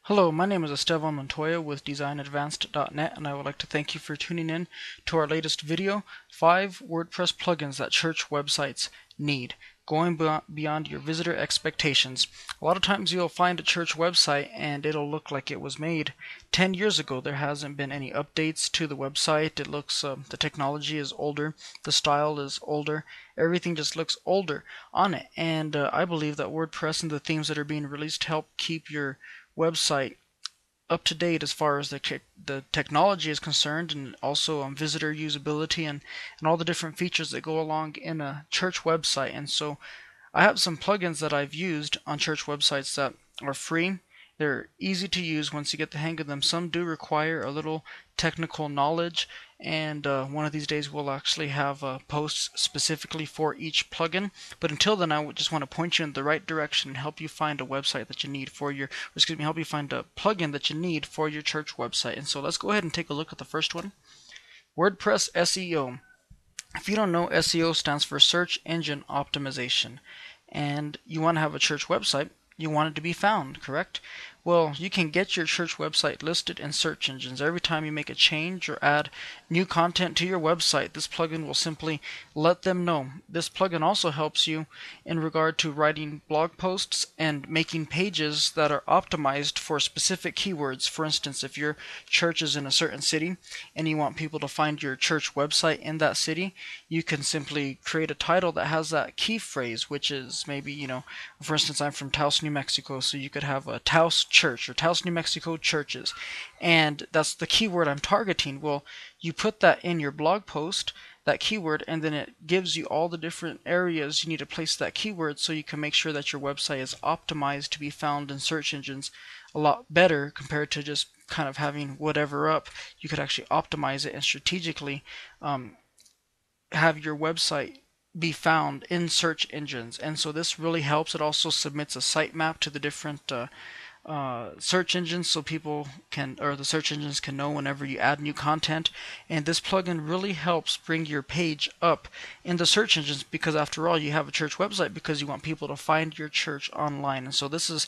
Hello, my name is Esteban Montoya with DesignAdvanced.net, and I would like to thank you for tuning in to our latest video, 5 WordPress plugins that church websites need, going beyond your visitor expectations. A lot of times you'll find a church website and it'll look like it was made 10 years ago. There hasn't been any updates to the website. It looks, the technology is older, the style is older, everything just looks older on it. And I believe that WordPress and the themes that are being released help keep your website up to date as far as the technology is concerned, and also visitor usability and all the different features that go along in a church website. And so I have some plugins that I've used on church websites that are free. They're easy to use once you get the hang of them. Some do require a little technical knowledge, and one of these days we'll actually have posts specifically for each plugin. But until then, I just want to point you in the right direction and help you find a website that you need for your, help you find a plugin that you need for your church website. And so let's go ahead and take a look at the first one, WordPress SEO. If you don't know, SEO stands for Search Engine Optimization, and you want to have a church website. You want it to be found, correct? Well, you can get your church website listed in search engines. Every time you make a change or add new content to your website, this plugin will simply let them know. This plugin also helps you in regard to writing blog posts and making pages that are optimized for specific keywords. For instance, if your church is in a certain city and you want people to find your church website in that city, you can simply create a title that has that key phrase, which is maybe, for instance, I'm from Taos, New Mexico, so you could have a Taos church or Taos, New Mexico churches, and that's the keyword I'm targeting. Well, you put that in your blog post, that keyword, and then it gives you all the different areas you need to place that keyword, so you can make sure that your website is optimized to be found in search engines a lot better compared to just kind of having whatever up. You could actually optimize it and strategically have your website be found in search engines. And so this really helps. It also submits a sitemap to the different search engines, so people can, or the search engines can know whenever you add new content. And this plugin really helps bring your page up in the search engines, because after all, you have a church website because you want people to find your church online. And so this is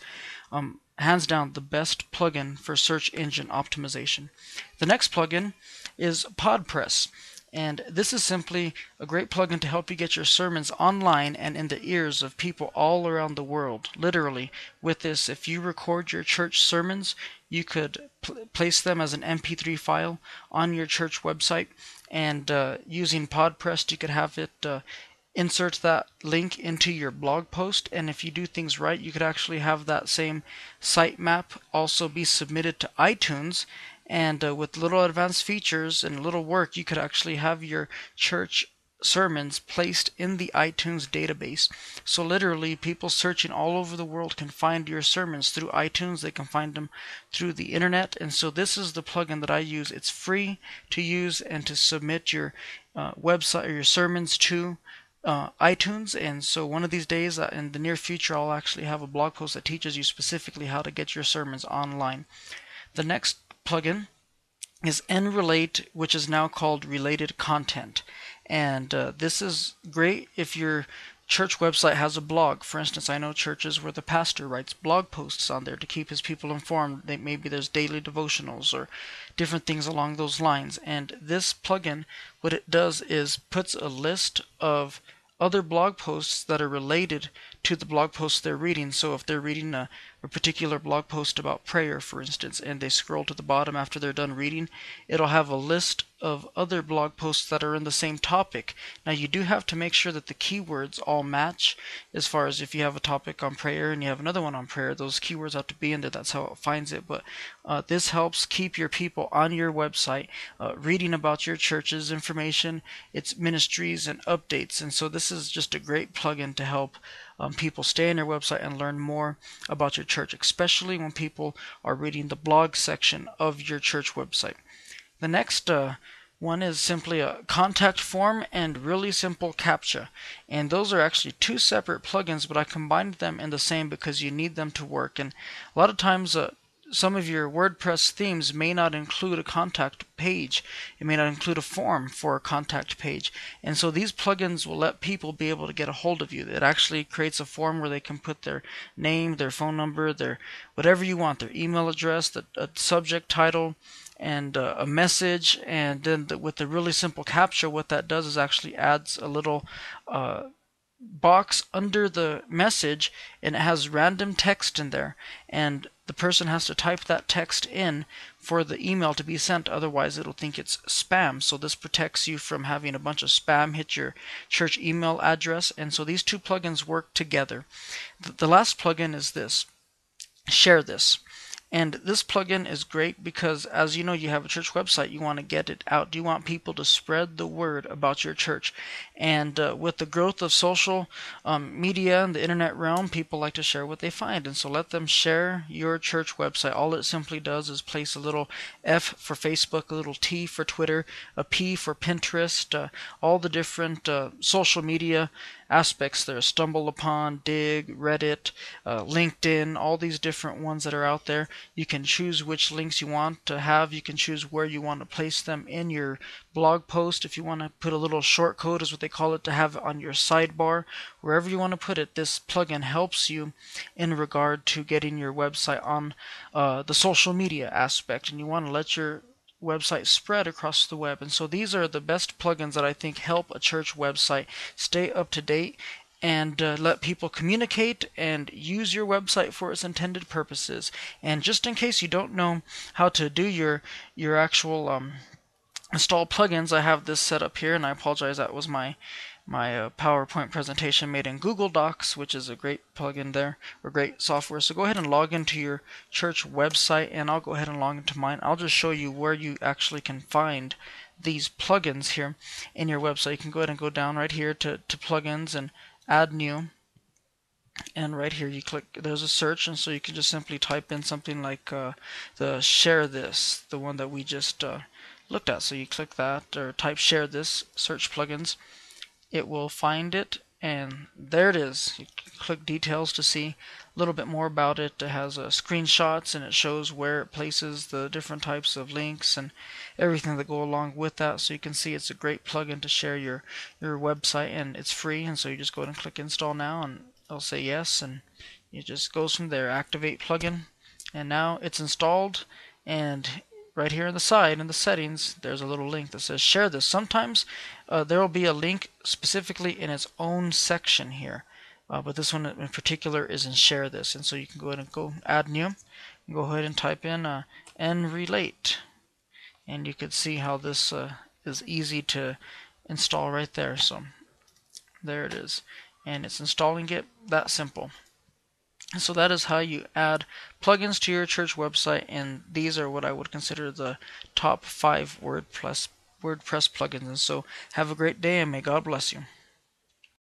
hands down the best plugin for search engine optimization. The next plugin is PodPress. And this is simply a great plugin to help you get your sermons online and in the ears of people all around the world. Literally, with this, if you record your church sermons, you could place them as an MP3 file on your church website, and using PodPress, you could have it insert that link into your blog post. And if you do things right, you could actually have that same sitemap also be submitted to iTunes. And with little advanced features and little work, you could actually have your church sermons placed in the iTunes database. So literally, people searching all over the world can find your sermons through iTunes. They can find them through the internet. And so this is the plugin that I use. It's free to use and to submit your website or your sermons to iTunes. And so one of these days, in the near future, I'll actually have a blog post that teaches you specifically how to get your sermons online. The next plugin is nRelate, which is now called Related Content. And this is great if your church website has a blog. For instance, I know churches where the pastor writes blog posts on there to keep his people informed. Maybe there's daily devotionals or different things along those lines. And this plugin, what it does is puts a list of other blog posts that are related to the blog posts they're reading. So if they're reading a particular blog post about prayer, for instance, and they scroll to the bottom after they're done reading, it'll have a list of other blog posts that are in the same topic. Now, you do have to make sure that the keywords all match. As far as if you have a topic on prayer and you have another one on prayer, those keywords have to be in there. That's how it finds it. But this helps keep your people on your website reading about your church's information, its ministries, and updates. And so this is just a great plugin to help people stay on your website and learn more about your church, especially when people are reading the blog section of your church website. The next one is simply a contact form and really simple CAPTCHA. And those are actually two separate plugins, but I combined them in the same because you need them to work. And a lot of times some of your WordPress themes may not include a contact page. It may not include a form for a contact page. And so these plugins will let people be able to get a hold of you. It actually creates a form where they can put their name, their phone number, their whatever you want, their email address, a subject title, and a message. And then with the really simple captcha, what that does is actually adds a little box under the message, and it has random text in there, and the person has to type that text in for the email to be sent, otherwise it'll think it's spam. So this protects you from having a bunch of spam hit your church email address. And so these two plugins work together. The last plugin is this, Share This. And this plugin is great because, as you know, you have a church website, you want to get it out. You want people to spread the word about your church. And with the growth of social media and the internet realm, people like to share what they find. And so let them share your church website. All it simply does is place a little F for Facebook, a little T for Twitter, a P for Pinterest, all the different social media aspects there. StumbleUpon, Dig, Reddit, LinkedIn, all these different ones that are out there. You can choose which links you want to have. You can choose where you want to place them in your blog post. If you want to put a little short code, is what they call it, to have on your sidebar, wherever you want to put it, this plugin helps you in regard to getting your website on the social media aspect, and you want to let your website spread across the web. And so these are the best plugins that I think help a church website stay up to date and let people communicate and use your website for its intended purposes. And just in case you don't know how to do your actual install plugins, I have this set up here, and I apologize, that was my PowerPoint presentation made in Google Docs, which is a great plugin there, or great software. So go ahead and log into your church website, and I'll go ahead and log into mine. I'll just show you where you actually can find these plugins here in your website. You can go ahead and go down right here to plugins and add new. And right here you click, there's a search, and so you can just simply type in something like the Share This, the one that we just looked at. So you click that, or type Share This, search plugins. It will find it, and there it is. You click details to see a little bit more about it. It has screenshots, and it shows where it places the different types of links and everything that go along with that. So you can see it's a great plugin to share your website, and it's free. And so you just go ahead and click install now, and it'll say yes, and it just goes from there. Activate plugin, and now it's installed. And right here on the side in the settings, there's a little link that says Share This. Sometimes there will be a link specifically in its own section here, but this one in particular is in Share This. And so you can go ahead and go add new, and go ahead and type in nrelate, and you can see how this is easy to install right there. So there it is, and it's installing it that simple. And so that is how you add plugins to your church website, and these are what I would consider the top 5 WordPress plugins. And so have a great day, and may God bless you.